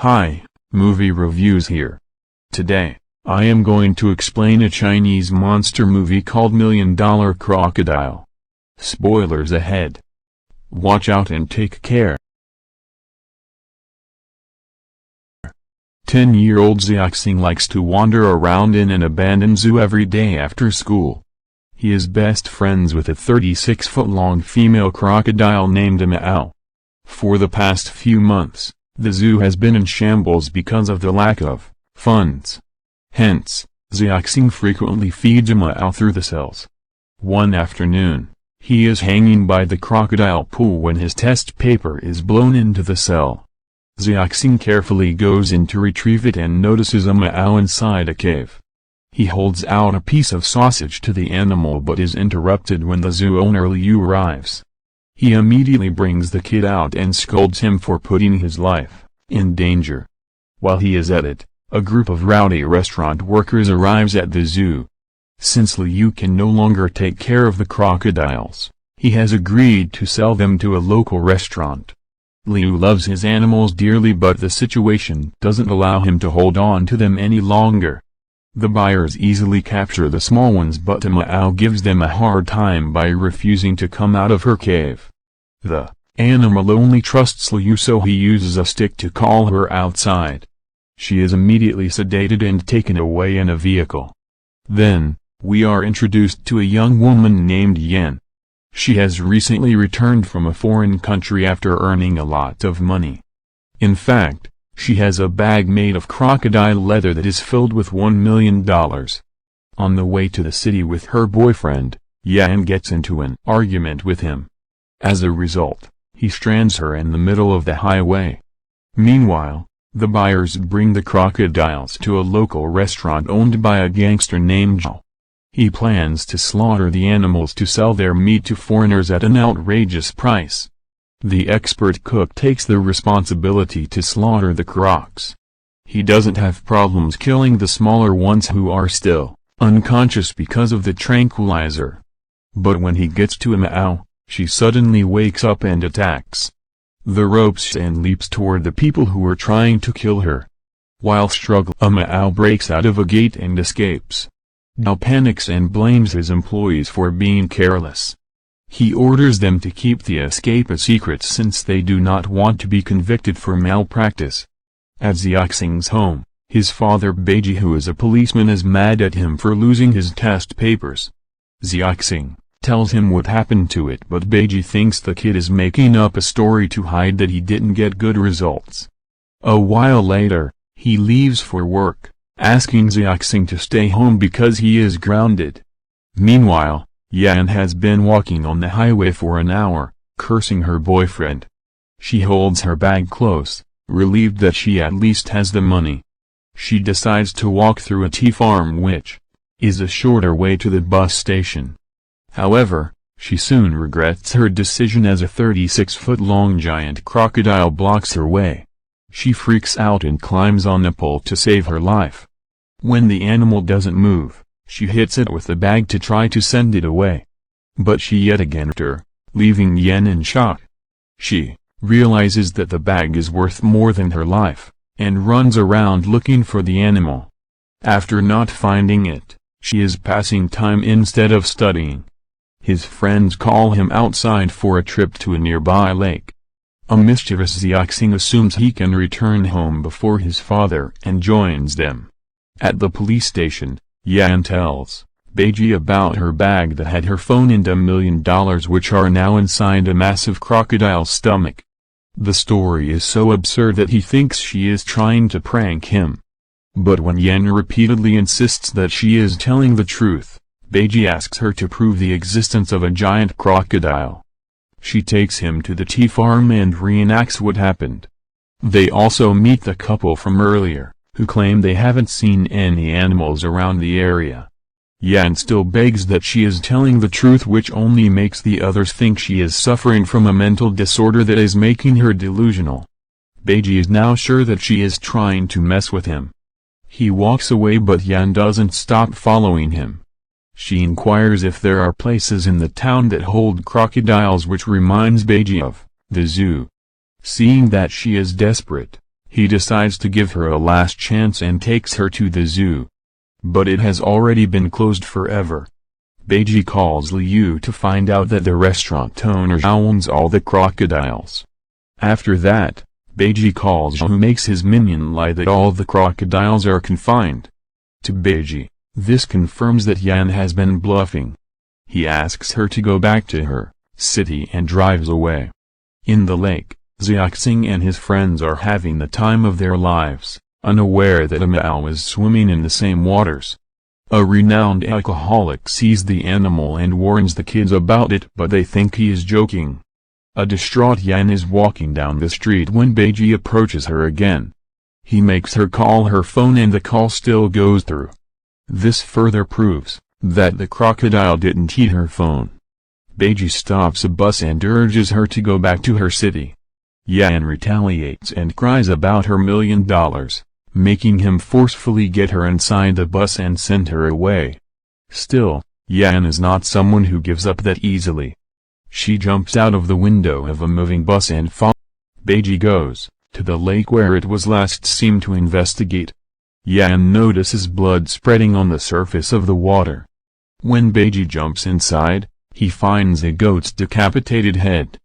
Hi, movie reviews here. Today, I am going to explain a Chinese monster movie called $1 Million Crocodile. Spoilers ahead. Watch out and take care. 10-year-old Xiao likes to wander around in an abandoned zoo every day after school. He is best friends with a 36-foot-long female crocodile named Amao. For the past few months, the zoo has been in shambles because of the lack of funds. Hence, Xiao frequently feeds Amao through the cells. One afternoon, he is hanging by the crocodile pool when his test paper is blown into the cell. Xiao carefully goes in to retrieve it and notices Amao inside a cave. He holds out a piece of sausage to the animal but is interrupted when the zoo owner Liu arrives. He immediately brings the kid out and scolds him for putting his life in danger. While he is at it, a group of rowdy restaurant workers arrives at the zoo. Since Liu can no longer take care of the crocodiles, he has agreed to sell them to a local restaurant. Liu loves his animals dearly, but the situation doesn't allow him to hold on to them any longer. The buyers easily capture the small ones, but Amao gives them a hard time by refusing to come out of her cave. The animal only trusts Liu, so he uses a stick to call her outside. She is immediately sedated and taken away in a vehicle. Then, we are introduced to a young woman named Yan. She has recently returned from a foreign country after earning a lot of money. In fact, she has a bag made of crocodile leather that is filled with $1 million. On the way to the city with her boyfriend, Yan gets into an argument with him. As a result, he strands her in the middle of the highway. Meanwhile, the buyers bring the crocodiles to a local restaurant owned by a gangster named Xiao. He plans to slaughter the animals to sell their meat to foreigners at an outrageous price. The expert cook takes the responsibility to slaughter the crocs. He doesn't have problems killing the smaller ones who are still unconscious because of the tranquilizer. But when he gets to Amao, she suddenly wakes up and attacks the ropes and leaps toward the people who are trying to kill her. While struggling, Amao breaks out of a gate and escapes. Xiao panics and blames his employees for being careless. He orders them to keep the escape a secret since they do not want to be convicted for malpractice. At Xiao's home, his father Beiji, who is a policeman, is mad at him for losing his test papers. Xiao tells him what happened to it, but Beiji thinks the kid is making up a story to hide that he didn't get good results. A while later, he leaves for work, asking Xiao to stay home because he is grounded. Meanwhile, Yan has been walking on the highway for an hour, cursing her boyfriend. She holds her bag close, relieved that she at least has the money. She decides to walk through a tea farm, which is a shorter way to the bus station. However, she soon regrets her decision as a 36-foot-long giant crocodile blocks her way. She freaks out and climbs on a pole to save her life. When the animal doesn't move, she hits it with the bag to try to send it away. But she yet again hit her, leaving Yan in shock. She realizes that the bag is worth more than her life, and runs around looking for the animal. After not finding it, she is passing time instead of studying. His friends call him outside for a trip to a nearby lake. A mischievous Xiao assumes he can return home before his father and joins them. At the police station, Yan tells Beiji about her bag that had her phone and $1 million, which are now inside a massive crocodile's stomach. The story is so absurd that he thinks she is trying to prank him. But when Yan repeatedly insists that she is telling the truth, Beiji asks her to prove the existence of a giant crocodile. She takes him to the tea farm and reenacts what happened. They also meet the couple from earlier, who claim they haven't seen any animals around the area. Yan still begs that she is telling the truth, which only makes the others think she is suffering from a mental disorder that is making her delusional. Beiji is now sure that she is trying to mess with him. He walks away, but Yan doesn't stop following him. She inquires if there are places in the town that hold crocodiles, which reminds Beiji of the zoo. Seeing that she is desperate, He decides to give her a last chance and takes her to the zoo. But it has already been closed forever. Beiji calls Liu to find out that the restaurant owner owns all the crocodiles. After that, Beiji calls Xiao, who makes his minion lie that all the crocodiles are confined. To Beiji, this confirms that Yan has been bluffing. He asks her to go back to her city and drives away. In the lake, Xiaoxing and his friends are having the time of their lives, unaware that Amao is swimming in the same waters. A renowned alcoholic sees the animal and warns the kids about it, but they think he is joking. A distraught Yan is walking down the street when Beiji approaches her again. He makes her call her phone and the call still goes through. This further proves that the crocodile didn't eat her phone. Beiji stops a bus and urges her to go back to her city. Yan retaliates and cries about her $1 million, making him forcefully get her inside the bus and send her away. Still, Yan is not someone who gives up that easily. She jumps out of the window of a moving bus and follows. Beiji goes to the lake where it was last seen to investigate. Yan notices blood spreading on the surface of the water. When Beiji jumps inside, he finds a goat's decapitated head.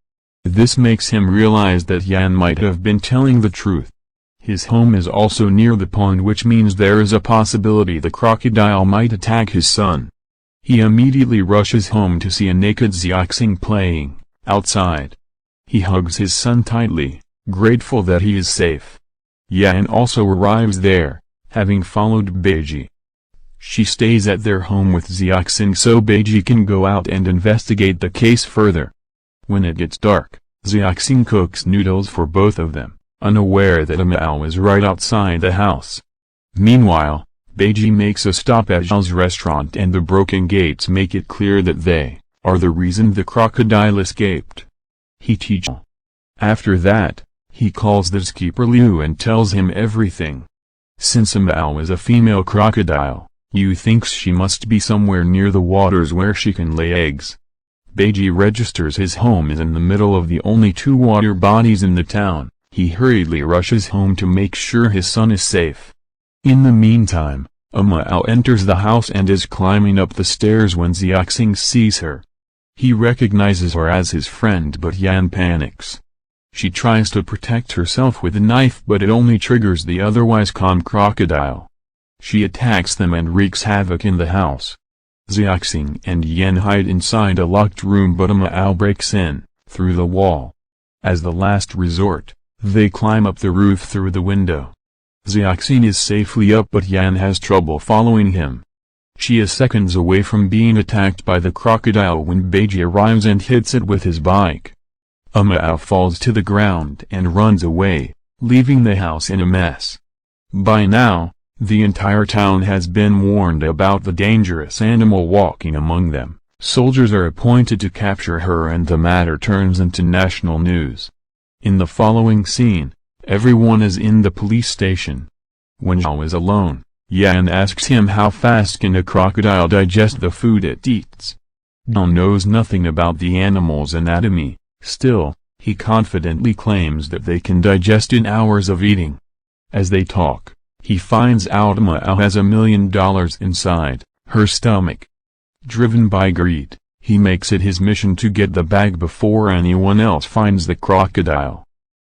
This makes him realize that Yan might have been telling the truth. His home is also near the pond, which means there is a possibility the crocodile might attack his son. He immediately rushes home to see a naked Xiaoxing playing outside. He hugs his son tightly, grateful that he is safe. Yan also arrives there, having followed Beiji. She stays at their home with Xiaoxing so Beiji can go out and investigate the case further. When it gets dark, Xiaoxing cooks noodles for both of them, unaware that Amao is right outside the house. Meanwhile, Beiji makes a stop at Xiao's restaurant and the broken gates make it clear that they are the reason the crocodile escaped. He teaches. After that, he calls the zookeeper Liu and tells him everything. Since Amao is a female crocodile, Liu thinks she must be somewhere near the waters where she can lay eggs. Beiji registers his home is in the middle of the only two water bodies in the town. He hurriedly rushes home to make sure his son is safe. In the meantime, Amao enters the house and is climbing up the stairs when Xiaoxing sees her. He recognizes her as his friend, but Yan panics. She tries to protect herself with a knife, but it only triggers the otherwise calm crocodile. She attacks them and wreaks havoc in the house. Xiaoxing and Yan hide inside a locked room, but Amao breaks in through the wall. As the last resort, they climb up the roof through the window. Xiaoxing is safely up, but Yan has trouble following him. She is seconds away from being attacked by the crocodile when Beiji arrives and hits it with his bike. Amao falls to the ground and runs away, leaving the house in a mess. By now, the entire town has been warned about the dangerous animal walking among them. Soldiers are appointed to capture her and the matter turns into national news. In the following scene, everyone is in the police station. When Xiao is alone, Yan asks him how fast can a crocodile digest the food it eats. Xiao knows nothing about the animal's anatomy. Still, he confidently claims that they can digest in hours of eating. As they talk, he finds out Amao has $1 million inside her stomach. Driven by greed, he makes it his mission to get the bag before anyone else finds the crocodile.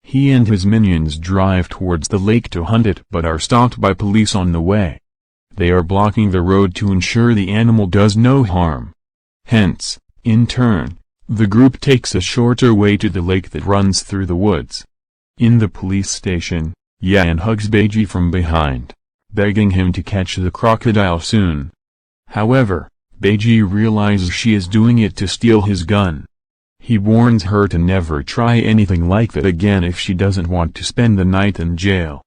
He and his minions drive towards the lake to hunt it but are stopped by police on the way. They are blocking the road to ensure the animal does no harm. Hence, in turn, the group takes a shorter way to the lake that runs through the woods. In the police station, Yan hugs Beiji from behind, begging him to catch the crocodile soon. However, Beiji realizes she is doing it to steal his gun. He warns her to never try anything like that again if she doesn't want to spend the night in jail.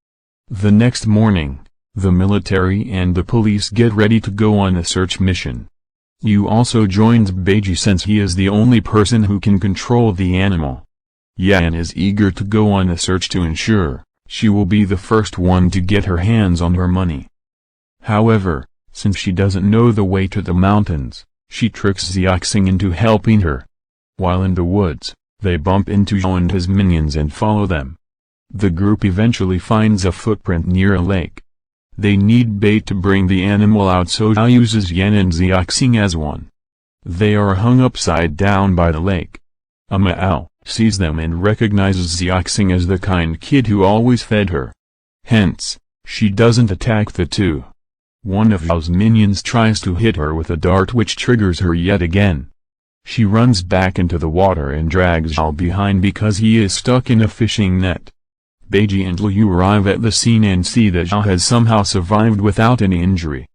The next morning, the military and the police get ready to go on a search mission. Liu also joins Beiji since he is the only person who can control the animal. Yan is eager to go on a search to ensure she will be the first one to get her hands on her money. However, since she doesn't know the way to the mountains, she tricks Xiaoxing into helping her. While in the woods, they bump into Xiao and his minions and follow them. The group eventually finds a footprint near a lake. They need bait to bring the animal out, so Xiao uses Yan and Xiaxing as one. They are hung upside down by the lake. Amao sees them and recognizes Xiaxing as the kind kid who always fed her. Hence, she doesn't attack the two. One of Xiao's minions tries to hit her with a dart, which triggers her yet again. She runs back into the water and drags Xiao behind because he is stuck in a fishing net. Beiji and Liu arrive at the scene and see that Xiao has somehow survived without any injury.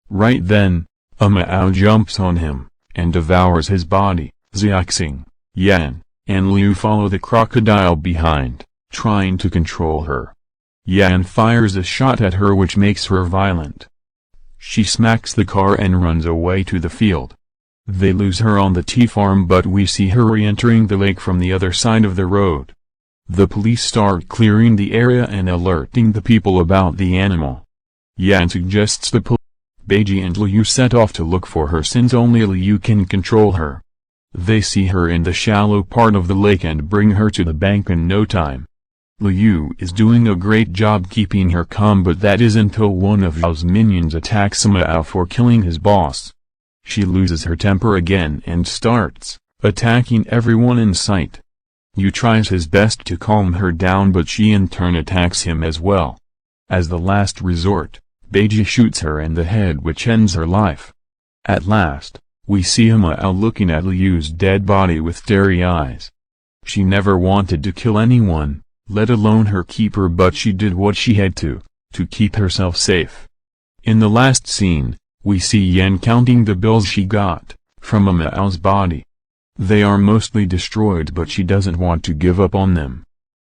Right then, Amao jumps on him, and devours his body. Xiaxing, Yan, and Liu follow the crocodile behind, trying to control her. Yan fires a shot at her which makes her violent. She smacks the car and runs away to the field. They lose her on the tea farm, but we see her re-entering the lake from the other side of the road. The police start clearing the area and alerting the people about the animal. Yan suggests the police. Beiji and Liu set off to look for her since only Liu can control her. They see her in the shallow part of the lake and bring her to the bank in no time. Liu is doing a great job keeping her calm, but that is until one of Xiao's minions attacks Amao for killing his boss. She loses her temper again and starts attacking everyone in sight. Yu tries his best to calm her down, but she in turn attacks him as well. As the last resort, Beiji shoots her in the head, which ends her life. At last, we see Amao looking at Liu's dead body with starry eyes. She never wanted to kill anyone, let alone her keeper, but she did what she had to keep herself safe. In the last scene, we see Yan counting the bills she got from Amao's body. They are mostly destroyed, but she doesn't want to give up on them.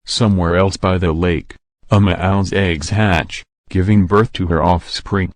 Somewhere else by the lake, Amao's eggs hatch, giving birth to her offspring.